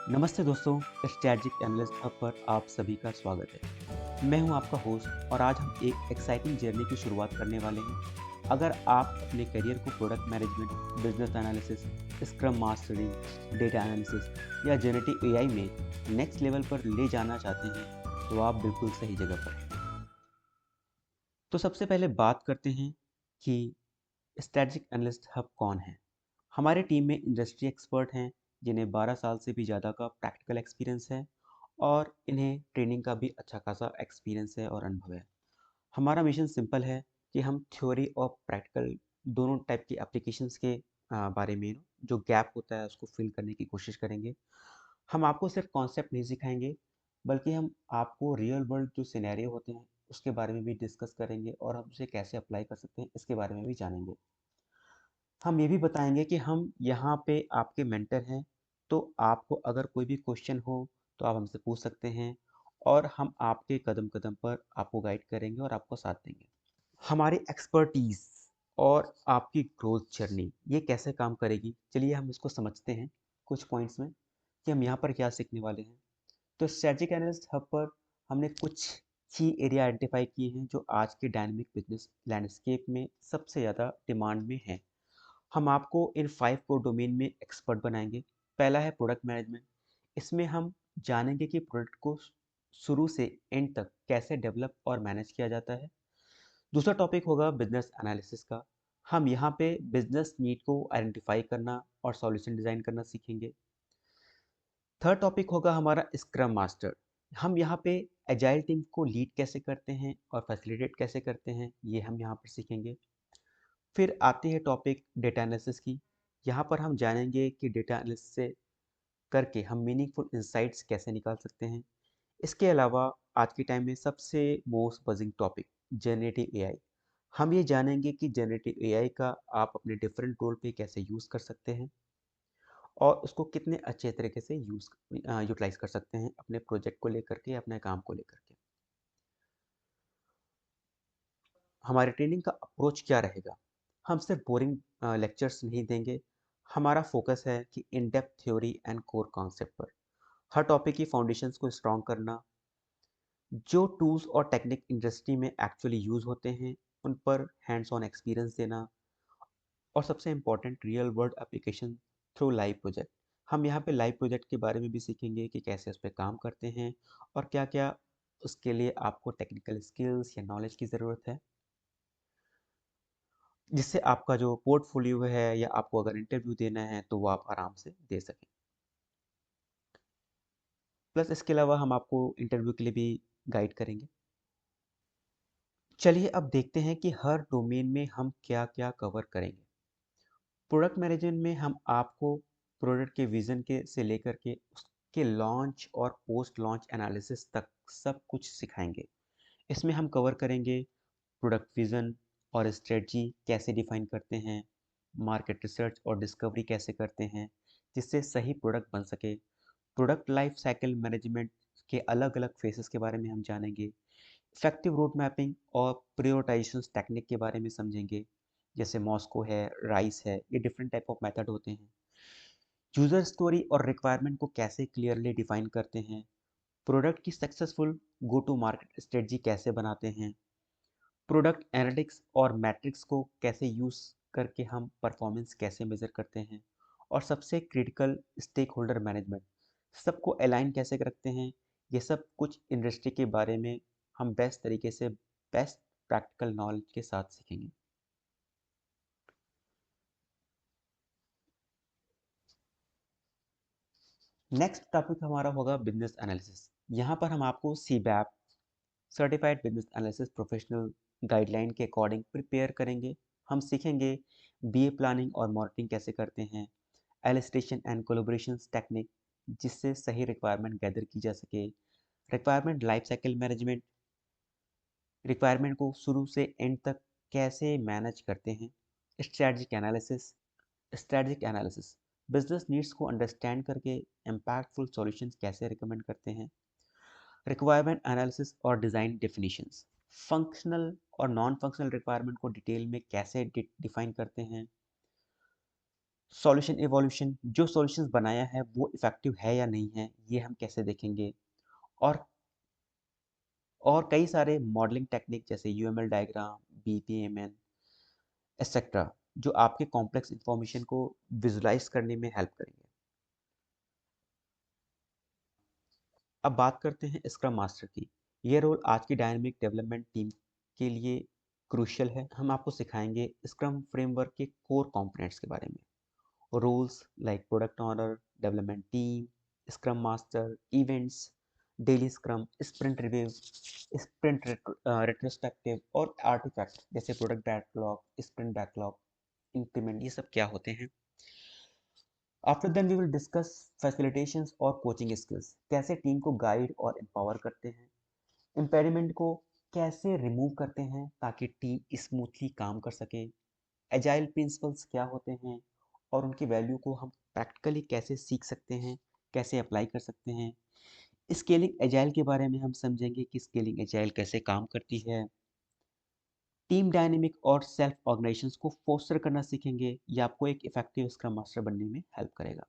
नमस्ते दोस्तों, strategic analyst hub पर आप सभी का स्वागत है। मैं हूं आपका होस्ट और आज हम एक एक्साइटिंग जर्नी की शुरुआत करने वाले हैं। अगर आप अपने करियर को product management, business analysis, scrum mastery, data analysis या जेनेटिव एआई में नेक्स्ट लेवल पर ले जाना चाहते हैं, तो आप बिल्कुल सही जगह पर हैं। तो सबसे पहले बात करते हैं कि स्ट्रैटेजिक एनालिस्ट हब कौन है। हमारे टीम में इंडस्ट्री एक्सपर्ट हैं जिन्हें 12 साल से भी ज़्यादा का प्रैक्टिकल एक्सपीरियंस है और इन्हें ट्रेनिंग का भी अच्छा खासा एक्सपीरियंस है और अनुभव है। हमारा मिशन सिंपल है कि हम थ्योरी और प्रैक्टिकल दोनों टाइप की एप्लीकेशंस के बारे में जो गैप होता है उसको फिल करने की कोशिश करेंगे। हम आपको सिर्फ कॉन्सेप्ट नहीं सिखाएंगे, बल्कि हम आपको रियल वर्ल्ड जो सिनेरियो होते हैं उसके बारे में भी डिस्कस करेंगे और हम उसे कैसे अप्लाई कर सकते हैं इसके बारे में भी जानेंगे। हम ये भी बताएंगे कि हम यहाँ पे आपके मेंटर हैं, तो आपको अगर कोई भी क्वेश्चन हो तो आप हमसे पूछ सकते हैं और हम आपके कदम कदम पर आपको गाइड करेंगे और आपको साथ देंगे। हमारी एक्सपर्टीज और आपकी ग्रोथ जर्नी ये कैसे काम करेगी, चलिए हम इसको समझते हैं कुछ पॉइंट्स में कि हम यहाँ पर क्या सीखने वाले हैं। तो स्ट्रेटजिक एनालिस्ट हब पर हमने कुछ की एरिया आइडेंटिफाई किए हैं जो आज के डायनेमिक बिजनेस लैंडस्केप में सबसे ज़्यादा डिमांड में हैं। हम आपको इन 5 को डोमेन में एक्सपर्ट बनाएंगे। पहला है प्रोडक्ट मैनेजमेंट। इसमें हम जानेंगे कि प्रोडक्ट को शुरू से एंड तक कैसे डेवलप और मैनेज किया जाता है। दूसरा टॉपिक होगा बिजनेस एनालिसिस का। हम यहाँ पे बिजनेस नीड को आइडेंटिफाई करना और सॉल्यूशन डिज़ाइन करना सीखेंगे। थर्ड टॉपिक होगा हमारा स्क्रम मास्टर। हम यहाँ पे एजाइल टीम को लीड कैसे करते हैं और फैसिलिटेट कैसे करते हैं, ये हम यहाँ पर सीखेंगे। फिर आती है टॉपिक डेटा एनालिसिस की। यहाँ पर हम जानेंगे कि डेटा एनालिसिस से करके हम मीनिंगफुल इंसाइट्स कैसे निकाल सकते हैं। इसके अलावा आज के टाइम में सबसे most buzzing topic generative AI. हम ये जानेंगे कि जनरेटिव एआई का आप अपने डिफरेंट रोल पे कैसे यूज़ कर सकते हैं और उसको कितने अच्छे तरीके से यूटिलाइज कर सकते हैं अपने प्रोजेक्ट को लेकर के, अपने काम को लेकर के। हमारी ट्रेनिंग का अप्रोच क्या रहेगा? हम सिर्फ बोरिंग लेक्चर्स नहीं देंगे। हमारा फोकस है कि in depth theory and core concept पर। हर टॉपिक की फाउंडेशंस को स्ट्रॉन्ग करना, जो टूल्स और टेक्निक इंडस्ट्री में एक्चुअली यूज़ होते हैं उन पर हैंड्स ऑन एक्सपीरियंस देना, और सबसे important real world application through live project. हम यहाँ पे लाइव प्रोजेक्ट के बारे में भी सीखेंगे कि कैसे उस पर काम करते हैं और क्या क्या उसके लिए आपको टेक्निकल स्किल्स या नॉलेज की ज़रूरत है, जिससे आपका जो पोर्टफोलियो है या आपको अगर इंटरव्यू देना है तो वो आप आराम से दे सकें। प्लस इसके अलावा हम आपको इंटरव्यू के लिए भी गाइड करेंगे। चलिए अब देखते हैं कि हर डोमेन में हम क्या क्या कवर करेंगे। प्रोडक्ट मैनेजमेंट में हम आपको प्रोडक्ट के विज़न के से लेकर के उसके लॉन्च और पोस्ट लॉन्च एनालिसिस तक सब कुछ सिखाएंगे। इसमें हम कवर करेंगे प्रोडक्ट विज़न और स्ट्रेटजी कैसे डिफाइन करते हैं, मार्केट रिसर्च और डिस्कवरी कैसे करते हैं जिससे सही प्रोडक्ट बन सके। प्रोडक्ट लाइफ साइकिल मैनेजमेंट के अलग अलग फेसेस के बारे में हम जानेंगे। इफेक्टिव रोड मैपिंग और प्रियोरिटाइजेशन टेक्निक के बारे में समझेंगे, जैसे मॉस्को है, राइस है, ये डिफरेंट टाइप ऑफ मेथड होते हैं। यूजर स्टोरी और रिक्वायरमेंट को कैसे क्लियरली डिफाइन करते हैं, प्रोडक्ट की successful go to market strategy कैसे बनाते हैं, प्रोडक्ट एनालिटिक्स और मैट्रिक्स को कैसे यूज़ करके हम परफॉर्मेंस कैसे मेज़र करते हैं, और सबसे क्रिटिकल स्टेक होल्डर मैनेजमेंट, सबको अलाइन कैसे रखते हैं। ये सब कुछ इंडस्ट्री के बारे में हम बेस्ट तरीके से बेस्ट प्रैक्टिकल नॉलेज के साथ सीखेंगे। नेक्स्ट टॉपिक हमारा होगा बिजनेस एनालिसिस। यहाँ पर हम आपको CBAP certified business analysis professional guideline के अकॉर्डिंग प्रिपेयर करेंगे। हम सीखेंगे बीए प्लानिंग और मॉनिटरिंग कैसे करते हैं, एलिस्टेशन एंड कोलैबोरेशन टेक्निक जिससे सही रिक्वायरमेंट गैदर की जा सके, requirement life cycle management, requirement को शुरू से एंड तक कैसे मैनेज करते हैं, strategic analysis. Strategic analysis business needs को अंडरस्टैंड करके इम्पैक्टफुल सॉल्यूशंस कैसे रिकमेंड करते हैं। रिक्वायरमेंट एनालिसिस और डिज़ाइन डेफिनेशंस, फंक्शनल और नॉन फंक्शनल रिक्वायरमेंट को डिटेल में कैसे डिफाइन करते हैं। सॉल्यूशन इवोल्यूशन, जो सॉल्यूशंस बनाया है वो इफ़ेक्टिव है या नहीं है, ये हम कैसे देखेंगे। और कई सारे मॉडलिंग टेक्निक जैसे यूएमएल डायग्राम, बीपीएमएल एटसेट्रा, जो आपके कॉम्प्लेक्स इंफॉर्मेशन को विजुलाइज करने में हेल्प करेंगे। अब बात करते हैं स्क्रम मास्टर की। ये रोल आज की डायनामिक डेवलपमेंट टीम के लिए क्रूशियल है। हम आपको सिखाएंगे स्क्रम फ्रेमवर्क के कोर कंपोनेंट्स के बारे में। Roles like product owner, development team, scrum master, events, daily scrum, sprint review, sprint retrospective और आर्टिफैक्ट जैसे product backlog, sprint backlog, increment, ये सब क्या होते हैं। After then we will discuss facilitations और कोचिंग स्किल्स, कैसे टीम को गाइड और एम्पावर करते हैं, इम्पेडिमेंट को कैसे रिमूव करते हैं ताकि टीम स्मूथली काम कर सके, एजाइल प्रिंसिपल्स क्या होते हैं और उनकी वैल्यू को हम प्रैक्टिकली कैसे सीख सकते हैं, कैसे अप्लाई कर सकते हैं। स्केलिंग एजाइल के बारे में हम समझेंगे कि स्केलिंग एजाइल कैसे काम करती है। टीम डायनेमिक और सेल्फ ऑर्गेनाइजेशंस को फोस्टर करना सीखेंगे, ये आपको एक इफेक्टिव स्क्रम मास्टर बनने में हेल्प करेगा।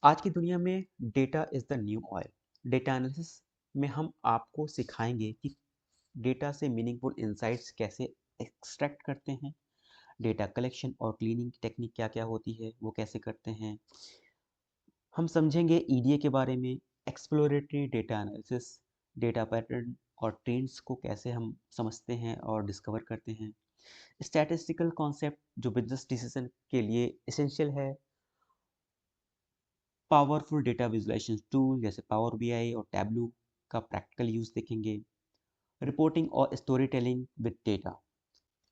आज की दुनिया में data is the new oil. Data analysis में हम आपको सिखाएंगे कि डेटा से मीनिंगफुल इंसाइट्स कैसे एक्सट्रैक्ट करते हैं, डेटा कलेक्शन और क्लीनिंग टेक्निक क्या क्या होती है वो कैसे करते हैं। हम समझेंगे ईडीए के बारे में, exploratory data analysis, data pattern और ट्रेंड्स को कैसे हम समझते हैं और डिस्कवर करते हैं। स्टैटिस्टिकल कॉन्सेप्ट जो बिजनेस डिसीजन के लिए एसेंशियल है। पावरफुल डेटा विजुलाइजेशन टूल जैसे पावर बीआई और टैबलू का प्रैक्टिकल यूज़ देखेंगे। रिपोर्टिंग और story telling with data,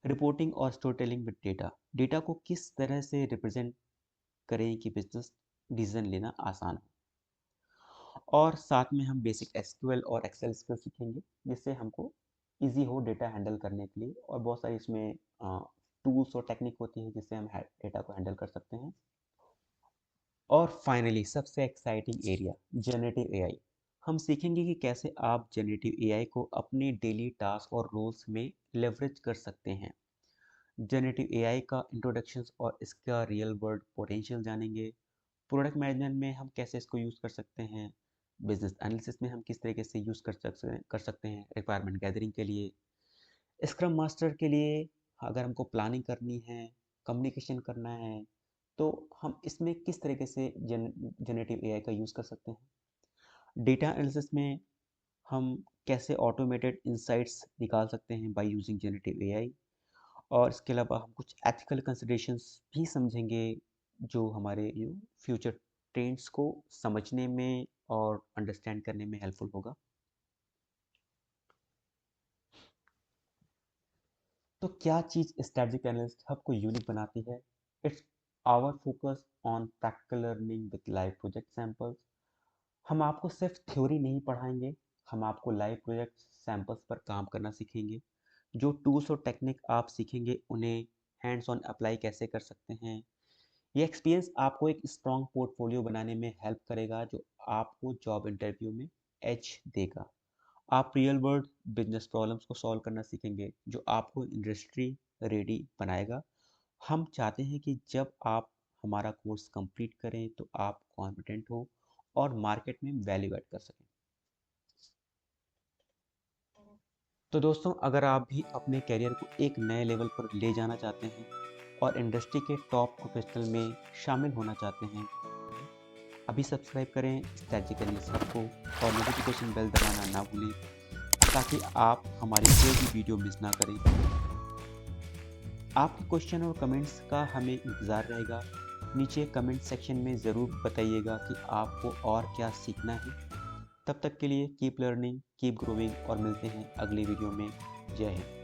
reporting और story telling with data, data को किस तरह से रिप्रेजेंट करें कि बिजनेस डिसीजन लेना आसान हो। और साथ में हम बेसिक एसक्यूएल और एक्सेल स्किल सीखेंगे जिससे हमको इजी हो डेटा हैंडल करने के लिए, और बहुत सारी इसमें टूल्स और टेक्निक होती है जिससे हम डेटा को हैंडल कर सकते हैं। और फाइनली सबसे एक्साइटिंग एरिया, जनरेटिव एआई। हम सीखेंगे कि कैसे आप जनरेटिव एआई को अपने डेली टास्क और रोल्स में लेवरेज कर सकते हैं। जनरेटिव एआई का इंट्रोडक्शन और इसका रियल वर्ल्ड पोटेंशियल जानेंगे। प्रोडक्ट मैनेजमेंट में हम कैसे इसको यूज़ कर सकते हैं। बिजनेस एनालिसिस में हम किस तरीके से यूज़ कर सकते हैं रिक्वायरमेंट गैदरिंग के लिए। स्क्रम मास्टर के लिए अगर हमको प्लानिंग करनी है, कम्युनिकेशन करना है, तो हम इसमें किस तरीके से जनरेटिव एआई का यूज़ कर सकते हैं। डेटा एनालिसिस में हम कैसे ऑटोमेटेड इंसाइट्स निकाल सकते हैं बाय यूजिंग जनरेटिव एआई। और इसके अलावा हम कुछ एथिकल कंसिडरेशंस भी समझेंगे जो हमारे फ्यूचर ट्रेंड्स को समझने में और अंडरस्टैंड करने में हेल्पफुल होगा। तो क्या चीज़ स्ट्रेटजिक एनालिस्ट हब को यूनिक बनाती है? Its our focus on practical learning with live project samples. हम आपको सिर्फ थ्योरी नहीं पढ़ाएंगे, हम आपको लाइव प्रोजेक्ट सैंपल्स पर काम करना सीखेंगे। जो टूल्स और टेक्निक आप सीखेंगे उन्हें हैंड्स ऑन अप्लाई कैसे कर सकते हैं। ये एक्सपीरियंस आपको एक स्ट्रॉन्ग पोर्टफोलियो बनाने में हेल्प करेगा जो आपको जॉब इंटरव्यू में एज देगा। आप रियल वर्ल्ड बिजनेस प्रॉब्लम्स को सॉल्व करना सीखेंगे जो आपको इंडस्ट्री रेडी बनाएगा। हम चाहते हैं कि जब आप हमारा कोर्स कंप्लीट करें तो आप कॉन्फिडेंट हो और मार्केट में वैल्यू ऐड कर सकें। तो दोस्तों, अगर आप भी अपने करियर को एक नए लेवल पर ले जाना चाहते हैं और इंडस्ट्री के टॉप प्रोफेशनल में शामिल होना चाहते हैं, अभी सब्सक्राइब करें स्ट्रैटेजिक एनालिस्ट हब को और नोटिफिकेशन बेल दबाना ना भूलें ताकि आप हमारी कोई भी वीडियो मिस ना करें। आपके क्वेश्चन और कमेंट्स का हमें इंतज़ार रहेगा। नीचे कमेंट सेक्शन में ज़रूर बताइएगा कि आपको और क्या सीखना है। तब तक के लिए कीप लर्निंग, कीप ग्रोइंग और मिलते हैं अगली वीडियो में। जय हिंद।